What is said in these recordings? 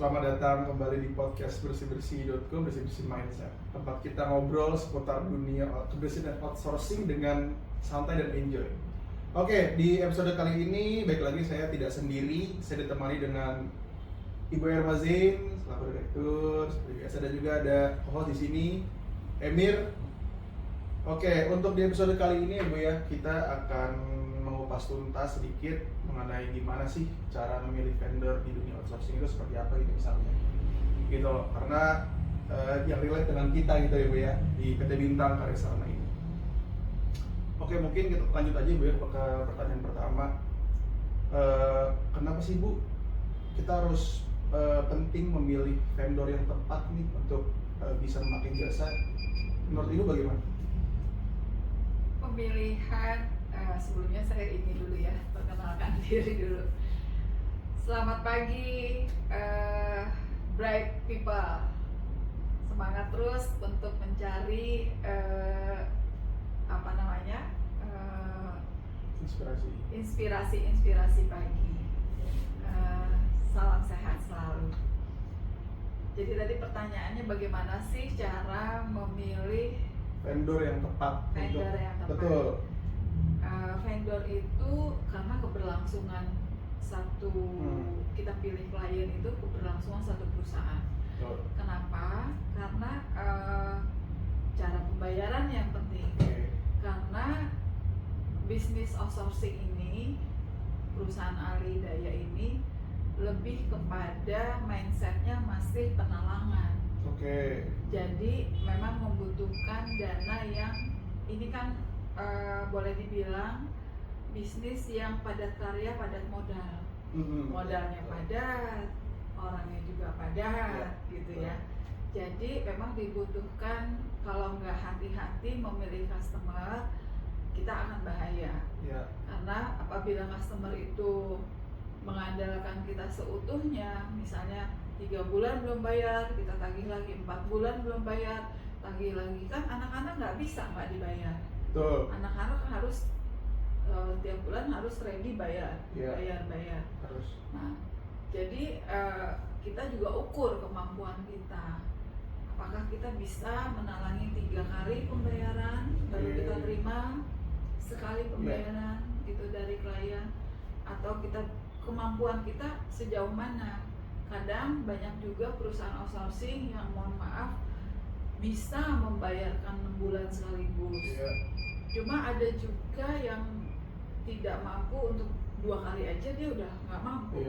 selamat datang kembali di podcast bersih-bersih.com, bersih-bersih mindset. Tempat kita ngobrol seputar dunia kebersihan dan outsourcing dengan santai dan enjoy. Oke, di episode kali ini baik lagi saya tidak sendiri, saya ditemani dengan Ibu Ermazin selaku direktur seperti biasa, dan juga ada host di sini Emir. Oke, untuk di episode kali ini Ibu ya, kita akan mengupas tuntas sedikit mengenai gimana sih cara memilih vendor di dunia outsourcing itu seperti apa gitu misalnya. Gitu, karena yang relate dengan kita gitu ya Bu ya di PT Bintang Karya Sarana ini. Oke, mungkin kita lanjut aja Bu ya ke pertanyaan pertama. Kenapa sih Bu kita harus penting memilih vendor yang tepat nih untuk bisa memakai jasa? Menurut Ibu bagaimana? Pemilihan, sebelumnya saya ini dulu ya, perkenalkan diri dulu. Selamat pagi, bright people. Semangat terus untuk mencari inspirasi pagi. Salam sehat selalu. Jadi tadi pertanyaannya bagaimana sih cara memilih Vendor yang tepat. Betul. Vendor itu karena keberlangsungan satu kita pilih klien itu keberlangsungan satu perusahaan. Betul. Kenapa? Karena cara pembayaran yang penting. Karena bisnis outsourcing ini, perusahaan alih daya ini lebih kepada mindsetnya masih penalangan. Jadi memang membutuhkan dana yang ini kan boleh dibilang bisnis yang padat karya, padat modal. Modalnya padat, orangnya juga padat, gitu ya. Jadi memang dibutuhkan, kalau nggak hati-hati memilih customer, kita akan bahaya. Karena apabila customer itu mengandalkan kita seutuhnya, misalnya 3 bulan belum bayar, kita tagih lagi, 4 bulan belum bayar, tagih lagi, kan anak-anak nggak bisa nggak dibayar. Betul. Anak-anak harus tiap bulan harus ready bayar, bayar harus. Nah, jadi kita juga ukur kemampuan kita, apakah kita bisa menalangi 3 kali pembayaran baru kita terima sekali pembayaran gitu dari klien, atau kemampuan kita sejauh mana. Kadang banyak juga perusahaan outsourcing yang mohon maaf bisa membayarkan 6 bulan sekaligus. Cuma ada juga yang tidak mampu untuk 2 kali aja, dia udah nggak mampu.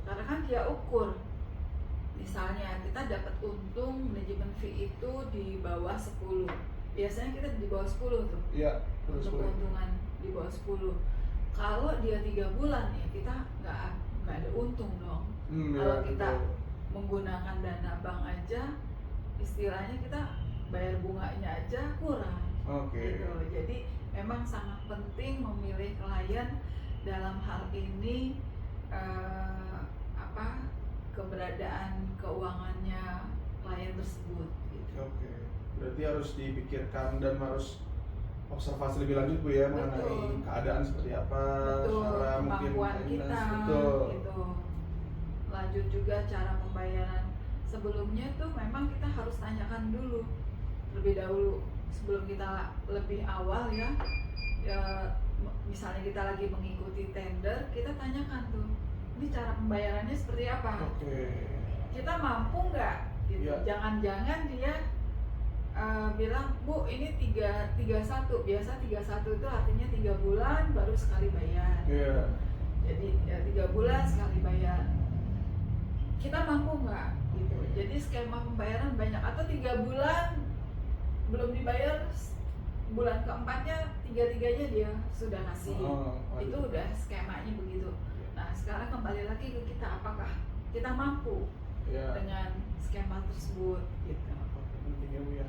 Karena kan dia ukur, misalnya kita dapat untung manajemen fee itu di bawah 10. Biasanya kita di bawah 10 tuh. Untuk keuntungan di bawah 10. Kalau dia 3 bulan ya kita nggak ada untung dong. Kalau kita menggunakan dana bank aja, istilahnya kita bayar bunganya aja kurang. Gitu. Jadi memang sangat penting memilih klien dalam hal ini, keberadaan keuangannya klien tersebut. Gitu. Berarti harus dipikirkan dan harus observasi lebih lanjut Bu ya, mengenai keadaan seperti apa, cara mungkin kemampuan kita. Gitu. Lanjut juga cara pembayaran. Sebelumnya tuh memang kita harus tanyakan dulu lebih dahulu sebelum kita lebih awal ya, misalnya kita lagi mengikuti tender, kita tanyakan tuh, ini cara pembayarannya seperti apa? Kita mampu nggak? Gitu. Jangan-jangan dia bilang, Bu ini 31, biasa 31 itu artinya 3 bulan baru sekali bayar. Jadi 3 bulan sekali bayar. Kita mampu nggak? Gitu. Jadi skema pembayaran banyak, atau 3 bulan belum dibayar, bulan keempatnya 3-3-nya dia sudah ngasih. Itu udah skemanya begitu. Nah sekarang kembali lagi ke kita, apakah kita mampu dengan skema tersebut gitu. Pentingnya Bu ya.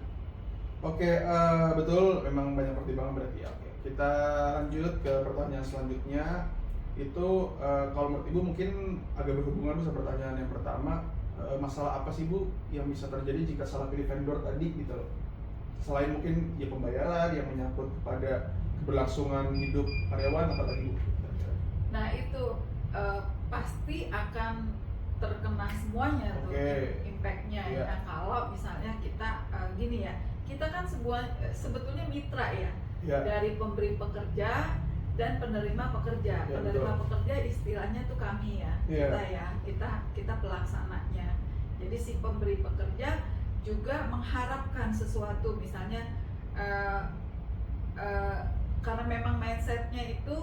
Betul, memang banyak pertimbangan berarti ya. Kita lanjut ke pertanyaan selanjutnya. Itu kalau menurut Ibu mungkin agak berhubungan sama pertanyaan yang pertama. Masalah apa sih Bu yang bisa terjadi jika salah pilih vendor tadi gitu loh? Selain mungkin ya pembayaran yang menyangkut kepada keberlangsungan hidup karyawan, apa lagi Bu? Nah itu pasti akan terkena semuanya tuh Oke. impactnya. Iya. Nah kalau misalnya kita gini ya, kita kan sebetulnya mitra ya, Ya. dari pemberi pekerja dan penerima pekerja. Ya, Penerima betul. pekerja istilahnya tuh kami ya, Iya. kita pelaksananya. Jadi si pemberi pekerja juga mengharapkan sesuatu, misalnya karena memang mindsetnya itu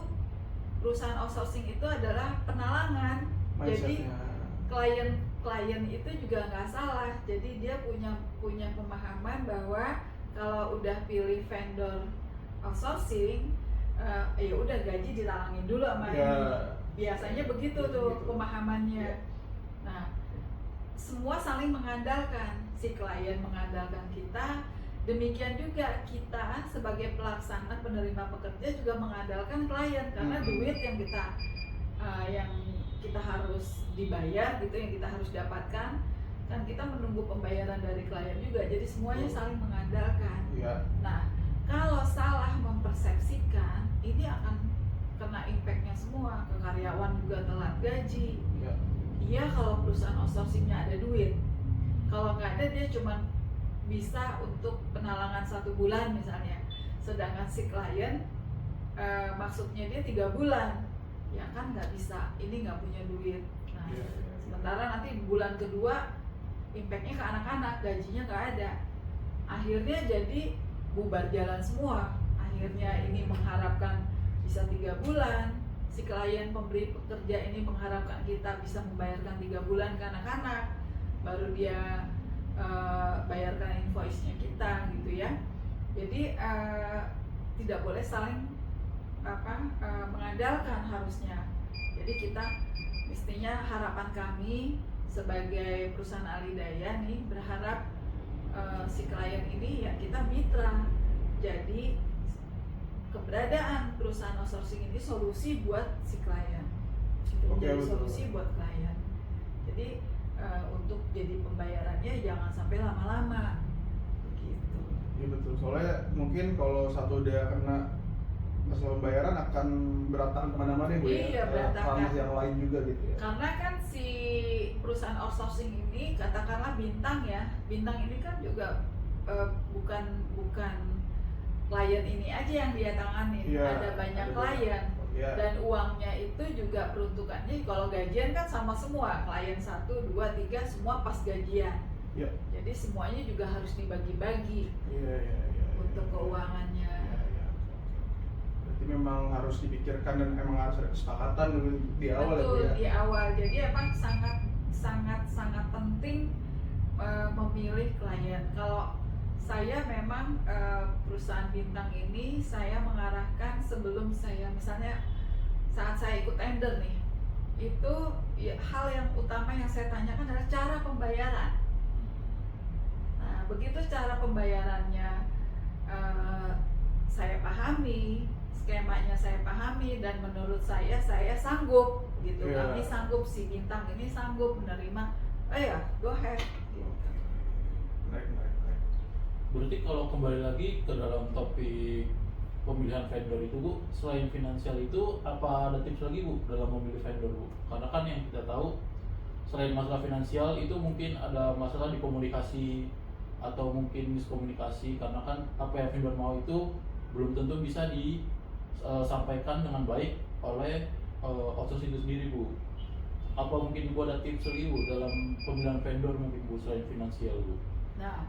perusahaan outsourcing itu adalah penalangan. Jadi Mindsetnya. klien itu juga nggak salah. Jadi dia punya pemahaman bahwa kalau udah pilih vendor outsourcing, ya udah gaji ditalangin dulu sama Ya. ini. Biasanya begitu tuh Begitu. pemahamannya. Ya. Nah, semua saling mengandalkan. Si klien mengandalkan kita, demikian juga kita sebagai pelaksana penerima pekerja juga mengandalkan klien, karena duit yang kita harus dibayar gitu, yang kita harus dapatkan, kan kita menunggu pembayaran dari klien juga. Jadi semuanya saling mengandalkan. Ya. Nah, kalau salah mempersepsikan, ini akan kena impactnya semua. Ke karyawan juga telat gaji. Ya. Iya kalau perusahaan outsourcingnya ada duit. Kalau nggak ada, dia cuma bisa untuk penalangan 1 bulan misalnya. Sedangkan si klien maksudnya dia 3 bulan. Ya kan nggak bisa, ini nggak punya duit. Nah, Ya. sementara nanti bulan kedua impactnya ke anak-anak, gajinya nggak ada. Akhirnya jadi bubar jalan semua. Akhirnya ini mengharapkan bisa 3 bulan. Si klien pemberi pekerja ini mengharapkan kita bisa membayarkan 3 bulan ke anak-anak, baru dia bayarkan invoice-nya kita gitu ya. Jadi tidak boleh saling mengandalkan harusnya. Jadi kita mestinya, harapan kami sebagai perusahaan Alidaya nih berharap si klien ini ya kita mitra. Jadi keberadaan perusahaan outsourcing ini solusi buat si klien. Jadi solusi buat klien. Jadi untuk jadi pembayarannya jangan sampai lama-lama begitu. Iya betul. Soalnya mungkin kalau satu dia kena masalah pembayaran akan berantakan kemana-mana Bu. Iya, berantakan. Ranah yang lain juga gitu ya. Karena kan si perusahaan outsourcing ini, katakanlah Bintang ya, Bintang ini kan juga bukan klien ini aja yang dia tangani, ada banyak klien. Ya. Dan uangnya itu juga peruntukannya, kalau gajian kan sama semua, klien 1, 2, 3 semua pas gajian. Ya. Jadi semuanya juga harus dibagi-bagi untuk keuangannya. Berarti memang harus dipikirkan dan emang harus ada kesepakatan di awal. Betul, ya. di awal. Jadi emang sangat penting memilih klien. Kalau saya memang perusahaan Bintang ini saya mengarahkan sebelum saya, misalnya saat saya ikut tender nih, itu ya, hal yang utama yang saya tanyakan adalah cara pembayaran. Nah, begitu cara pembayarannya saya pahami, skemanya saya pahami, dan menurut saya sanggup gitu. Kami sanggup, si Bintang ini sanggup menerima, ya go ahead gitu. Menarik. Berarti kalau kembali lagi ke dalam topik pemilihan vendor itu Bu, selain finansial itu apa ada tips lagi Bu dalam memilih vendor Bu? Karena kan yang kita tahu selain masalah finansial itu mungkin ada masalah di komunikasi atau mungkin miskomunikasi, karena kan apa yang vendor mau itu belum tentu bisa disampaikan dengan baik oleh outsourcing itu sendiri Bu. Apa mungkin Bu ada tips lagi Bu dalam pemilihan vendor mungkin Bu selain finansial Bu? Nah,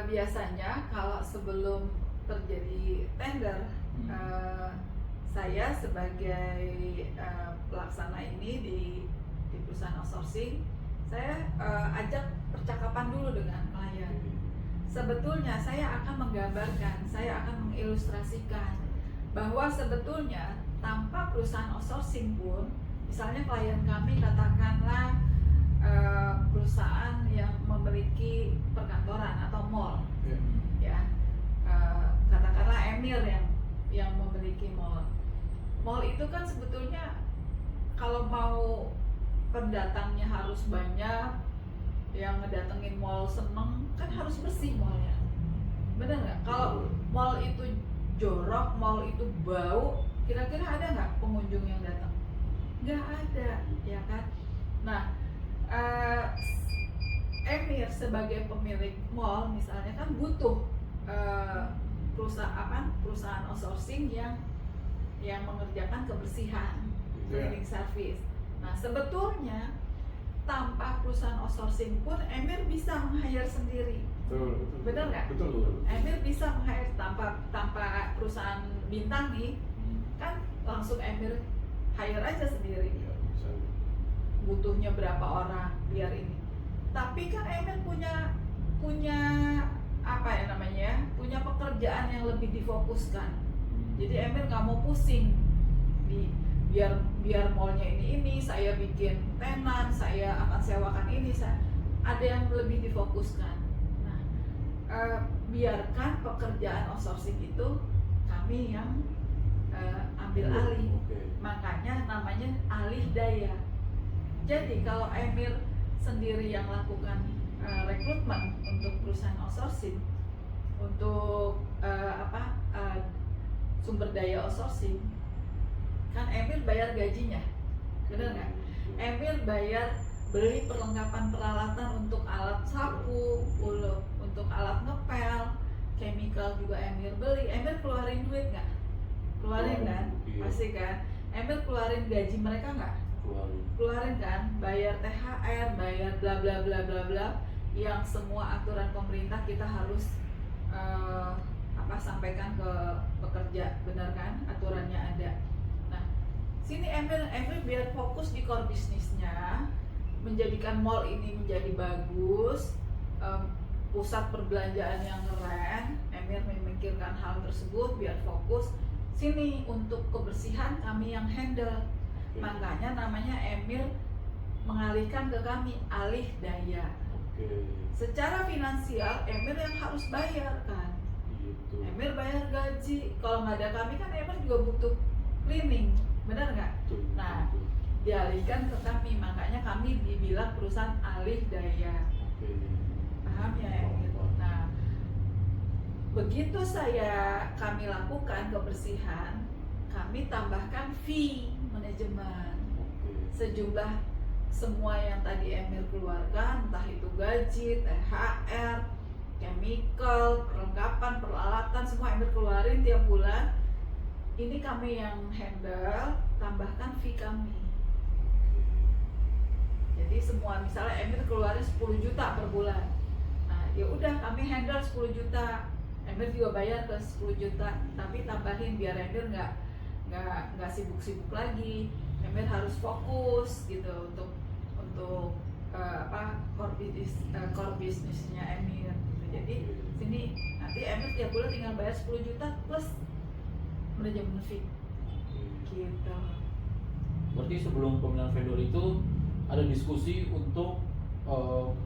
biasanya kalau sebelum terjadi tender, saya sebagai pelaksana ini di perusahaan outsourcing, saya ajak percakapan dulu dengan klien. Sebetulnya saya akan menggambarkan, saya akan mengilustrasikan bahwa sebetulnya tanpa perusahaan outsourcing pun, misalnya klien kami katakanlah perusahaan yang memiliki perkantoran atau mall, ya, katakanlah Emir yang memiliki mall. Mall itu kan sebetulnya kalau mau pendatangnya harus banyak, yang ngedatengin mall seneng, kan harus bersih mallnya, bener nggak? Kalau mall itu jorok, mall itu bau, kira-kira ada nggak pengunjung yang datang? Nggak ada, ya kan? Nah, eh, Emir sebagai pemilik mall misalnya kan butuh perusahaan outsourcing yang mengerjakan kebersihan, cleaning service. Nah sebetulnya tanpa perusahaan outsourcing pun Emir bisa meng-hire sendiri. Betul. Benar nggak? Betul. Emir bisa meng-hire tanpa perusahaan bintang nih, kan langsung Emir hire aja sendiri. Iya, bisa. Butuhnya berapa orang biar ini. Tapi kan Emir punya apa ya namanya? Punya pekerjaan yang lebih difokuskan. Jadi Emir nggak mau pusing biar mallnya ini saya bikin tenan, saya akan sewakan ini, ada yang lebih difokuskan. Nah, biarkan pekerjaan outsourcing itu kami yang ambil alih. Makanya namanya alih daya. Jadi kalau Emir sendiri yang lakukan rekrutmen untuk perusahaan outsourcing, untuk sumber daya outsourcing, kan Emir bayar gajinya, benar nggak? Emir bayar beli perlengkapan peralatan untuk alat sapu, untuk alat ngepel, chemical juga Emir beli. Emir keluarin duit nggak? Keluarin kan? Pasti kan? Emir keluarin gaji mereka nggak? Keluarin kan? Bayar THR, bayar bla bla bla bla bla, yang semua aturan pemerintah kita harus sampaikan ke pekerja, benar kan? Aturannya ada. Sini Emir biar fokus di core bisnisnya, menjadikan mall ini menjadi bagus, pusat perbelanjaan yang keren. Emir memikirkan hal tersebut biar fokus. Sini untuk kebersihan kami yang handle. Makanya namanya Emir mengalihkan ke kami, alih daya. Secara finansial Emir yang harus bayar kan. Emir bayar gaji. Kalau nggak ada kami kan Emir juga butuh cleaning. Benar nggak? Nah, dialihkan ke kami, makanya kami dibilang perusahaan alih daya. Paham ya? Nah, begitu kami lakukan kebersihan, kami tambahkan fee manajemen sejumlah semua yang tadi Emir keluarkan, entah itu gaji, THR, chemical, perlengkapan, peralatan, semua Emir keluarin tiap bulan. Ini kami yang handle, tambahkan fee kami. Jadi semua misalnya Emir keluarin 10 juta per bulan. Nah, ya udah kami handle 10 juta. Emir juga bayar ke 10 juta, tapi tambahin biar Emir nggak sibuk-sibuk lagi. Emir harus fokus gitu untuk core bisnisnya Emir. Gitu. Jadi sini nanti Emir tiap bulan tinggal bayar 10 juta plus manajemen fee gitu. Berarti sebelum pemilihan vendor itu ada diskusi untuk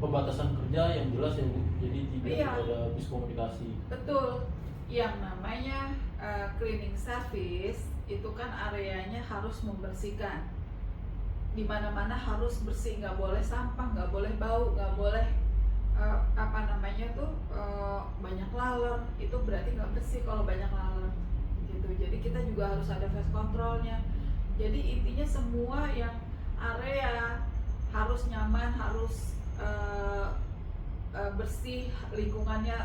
pembatasan kerja yang jelas ya Bu, jadi tidak ada miskomunikasi. Betul, yang namanya cleaning service itu kan areanya harus membersihkan, di mana-mana harus bersih, nggak boleh sampah, nggak boleh bau, nggak boleh banyak laler. Itu berarti nggak bersih kalau banyak laler. Jadi kita juga harus ada face controlnya. Jadi intinya semua yang area harus nyaman, harus bersih, lingkungannya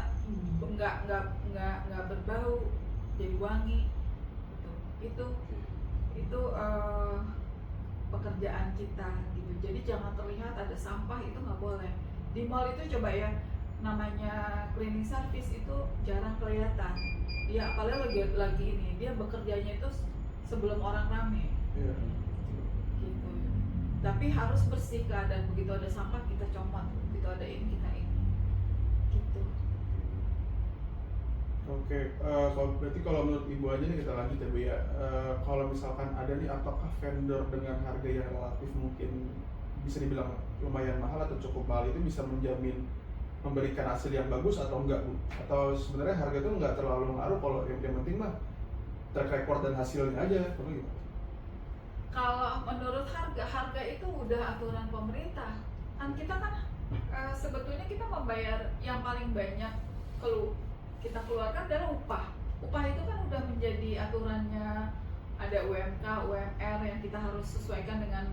nggak berbau, jadi wangi. Itu pekerjaan kita gitu. Jadi jangan terlihat ada sampah, itu nggak boleh. Di mall itu coba ya, namanya cleaning service itu jarang kelihatan. Dia apalagi lagi ini, dia bekerjanya itu sebelum orang rame. Gitu. Tapi harus bersih keadaan, begitu ada sampah kita comot, begitu ada ini kita ini. Gitu. Oke, berarti kalau menurut Ibu aja nih kita lanjut ya Bu ya. Kalau misalkan ada nih, apakah vendor dengan harga yang relatif mungkin bisa dibilang lumayan mahal atau cukup mahal itu bisa menjamin memberikan hasil yang bagus atau enggak Bu? Atau sebenarnya harga itu enggak terlalu mengaruh, kalau yang penting mah track record dan hasilnya aja, atau gimana? Kalau menurut harga itu udah aturan pemerintah. Kan kita kan sebetulnya kita membayar yang paling banyak kita keluarkan adalah upah. Upah itu kan udah menjadi aturannya, ada UMK, UMR yang kita harus sesuaikan dengan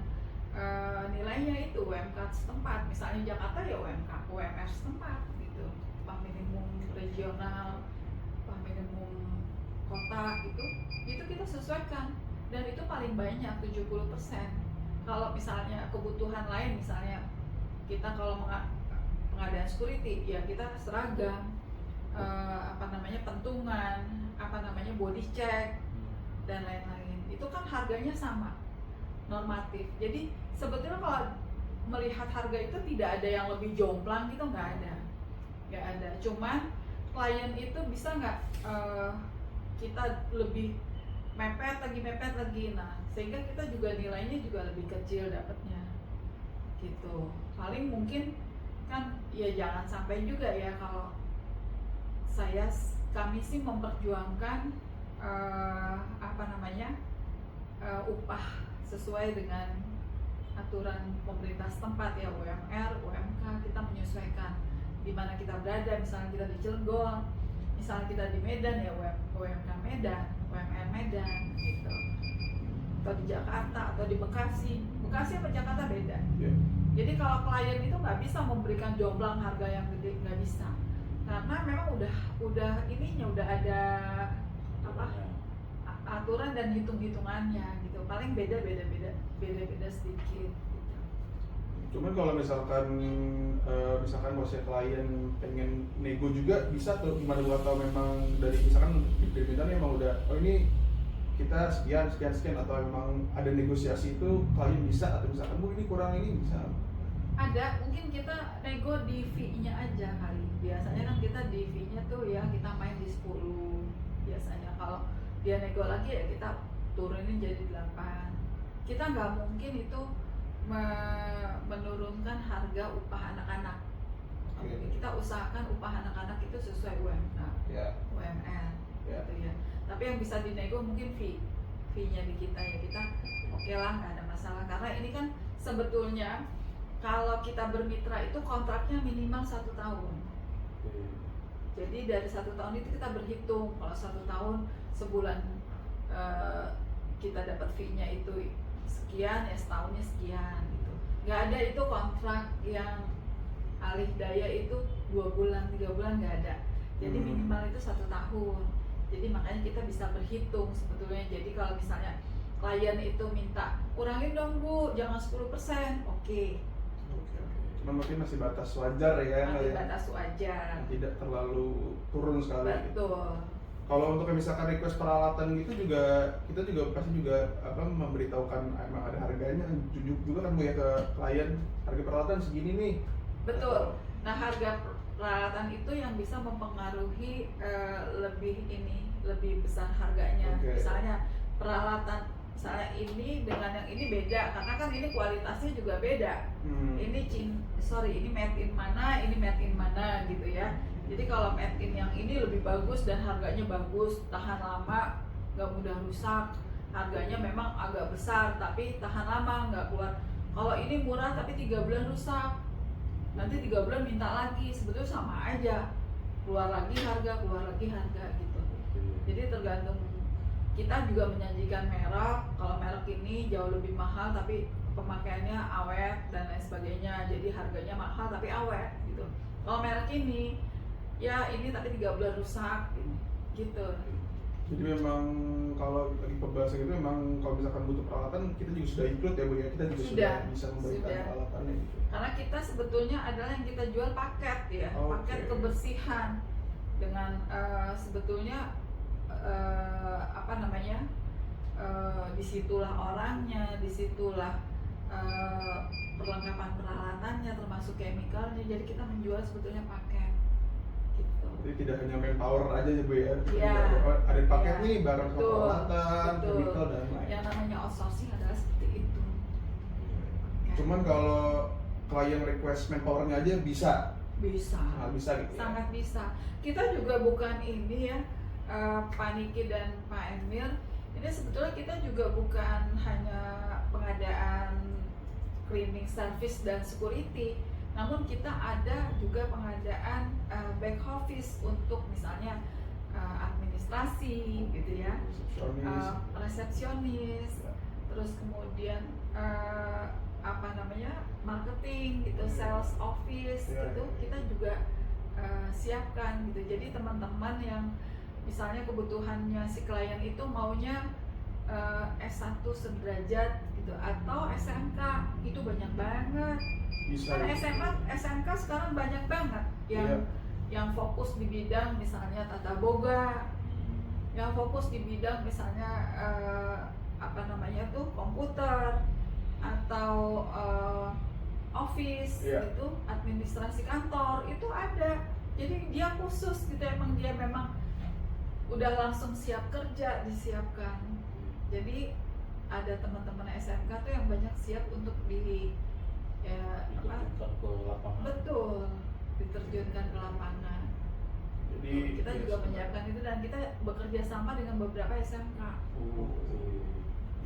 nilainya itu UMK setempat. Misalnya Jakarta ya UMR setempat gitu, upah minimum regional, upah minimum kota itu kita sesuaikan, dan itu paling banyak 70%. Kalau misalnya kebutuhan lain, misalnya kita kalau pengadaan security ya kita seragam, pentungan, body check dan lain-lain, itu kan harganya sama, normatif. Jadi sebetulnya kalau melihat harga itu tidak ada yang lebih jomplang gitu, nggak ada. Cuman klien itu bisa nggak kita lebih mepet lagi, nah sehingga kita juga nilainya juga lebih kecil dapatnya gitu. Paling mungkin kan ya jangan sampai juga ya, kalau kami sih memperjuangkan upah sesuai dengan aturan pemerintah setempat ya, UMR, UMK, kita menyesuaikan di mana kita berada. Misalnya kita di Cilegon, misalnya kita di Medan ya UMK Medan, UMR Medan gitu, atau di Jakarta atau di Bekasi apa Jakarta beda. Jadi kalau klien itu nggak bisa memberikan jomplang harga yang gede, nggak bisa, karena memang udah ada aturan dan hitungannya gitu. Paling beda sedikit gitu. Cuman kalau misalkan kalau saya klien pengen nego juga bisa tuh, gimana gua tahu memang dari misalkan permintaannya emang udah ini kita sekian atau memang ada negosiasi itu klien bisa, atau misalkan Bu ini kurang, ini bisa ada, mungkin kita nego di fee-nya aja kali. Biasanya kan kita di fee-nya tuh ya kita main di 10 biasanya. Kalau dia nego lagi ya kita turunin jadi 8. Kita nggak mungkin itu menurunkan harga upah anak-anak. Kita usahakan upah anak-anak itu sesuai UMK, UMR gitu ya. Tapi yang bisa dinego mungkin fee-nya di kita ya, kita oke lah, nggak ada masalah. Karena ini kan sebetulnya kalau kita bermitra itu kontraknya minimal 1 tahun. Jadi dari 1 tahun itu kita berhitung, kalau 1 tahun sebulan kita dapat fee-nya itu sekian, ya setahunnya sekian gitu. Nggak ada itu kontrak yang alih daya itu 2 bulan, 3 bulan, nggak ada. Jadi minimal itu 1 tahun. Jadi makanya kita bisa berhitung sebetulnya. Jadi kalau misalnya klien itu minta kurangin dong Bu, jangan 10%, oke. Cuman mungkin masih batas wajar ya, batas wajar, tidak terlalu turun sekali. Betul. Kalau untuk misalkan request peralatan gitu juga, kita juga pasti juga memberitahukan emang ada harganya, jujur juga kan Bu ya ke klien, harga peralatan segini nih. Betul. Nah harga peralatan itu yang bisa mempengaruhi lebih besar harganya. Misalnya peralatan, misalnya ini dengan yang ini beda, karena kan ini kualitasnya juga beda. Ini made in mana, ini made in mana gitu ya. Jadi kalau made in yang ini lebih bagus dan harganya bagus, tahan lama, nggak mudah rusak, harganya memang agak besar tapi tahan lama, nggak keluar. Kalau ini murah tapi 3 bulan rusak, nanti 3 bulan minta lagi, sebetulnya sama aja, keluar lagi harga gitu. Jadi tergantung, kita juga menyajikan merek. Kalau merek ini jauh lebih mahal tapi pemakaiannya awet dan lain sebagainya, jadi harganya mahal tapi awet gitu. Kalau merek ini ya ini tapi 3 bulan rusak gitu. Jadi memang kalau lagi pembahasan itu memang kalau misalkan butuh peralatan kita juga sudah include ya Bu ya, kita juga sudah bisa memberikan peralatannya gitu. Karena kita sebetulnya adalah yang kita jual paket ya, paket kebersihan dengan sebetulnya disitulah orangnya, disitulah perlengkapan peralatannya termasuk chemicalnya. Jadi kita menjual sebetulnya paket gitu. Jadi tidak hanya manpower aja ya Bu ya, ada paket nih barang peralatan, chemical dan lain. Yang namanya outsourcing adalah seperti itu. Cuman kalau klien request manpowernya aja bisa gitu ya? Sangat bisa. Kita juga bukan ini ya, Pak Niki dan Pak Emil, ini sebetulnya kita juga bukan hanya pengadaan cleaning service dan security, namun kita ada juga pengadaan back office untuk misalnya administrasi gitu ya, resepsionis, terus kemudian marketing gitu, sales office gitu, kita juga siapkan gitu. Jadi teman-teman yang misalnya kebutuhannya si klien itu maunya S1 sederajat gitu atau SMK, itu banyak banget. Bisa Kan SMK sekarang banyak banget yang fokus di bidang misalnya tata boga, yang fokus di bidang misalnya komputer atau office gitu, administrasi kantor itu ada. Jadi dia khusus gitu, emang dia memang udah langsung siap kerja, disiapkan. Jadi ada teman-teman SMK tuh yang banyak siap untuk diterjunkan ke lapangan. Betul, diterjunkan ke lapangan. Jadi kita juga menyiapkan itu dan kita bekerja sama dengan beberapa SMK.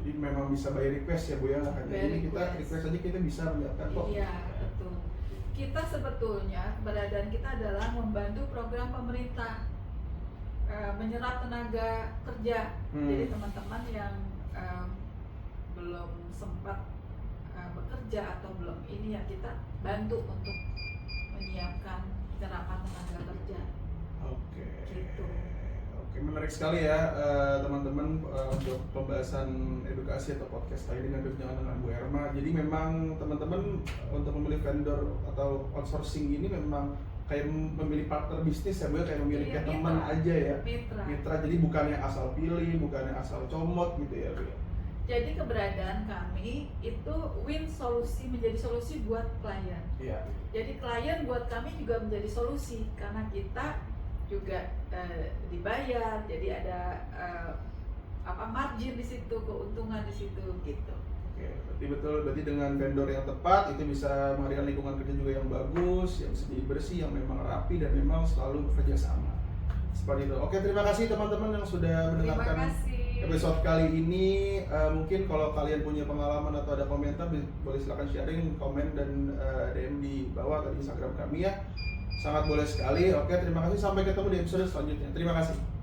Jadi memang bisa by request ya Bu ya. Jadi kita request aja kita bisa menyiapkan kok. Iya, betul. Kita sebetulnya keberadaan kita adalah membantu program pemerintah menyerap tenaga kerja. Jadi teman-teman yang belum sempat bekerja atau belum ini ya kita bantu untuk menyiapkan penyerapan tenaga kerja. Oke. Gitu. Oke, menarik sekali ya teman-teman untuk pembahasan edukasi atau podcast kali ini dengan bincang dengan Bu Erma. Jadi memang teman-teman untuk memilih vendor atau outsourcing ini memang kayak memilih partner bisnis ya Bu, kayak memilih kayak teman aja ya. Mitra. Jadi bukan yang asal pilih, bukan yang asal comot gitu ya Bu. Jadi keberadaan kami itu win solusi, menjadi solusi buat klien. Iya. Jadi klien buat kami juga menjadi solusi karena kita juga dibayar, jadi ada margin di situ, keuntungan di situ gitu. Oke, berarti dengan vendor yang tepat itu bisa menghadirkan lingkungan kerja juga yang bagus, yang sedikit bersih, yang memang rapi dan memang selalu bekerja sama. Seperti itu. Oke, terima kasih teman-teman yang sudah mendengarkan episode kali ini. Mungkin kalau kalian punya pengalaman atau ada komentar boleh silakan sharing, komen dan DM di bawah atau di Instagram kami ya. Sangat boleh sekali. Oke, terima kasih. Sampai ketemu di episode selanjutnya. Terima kasih.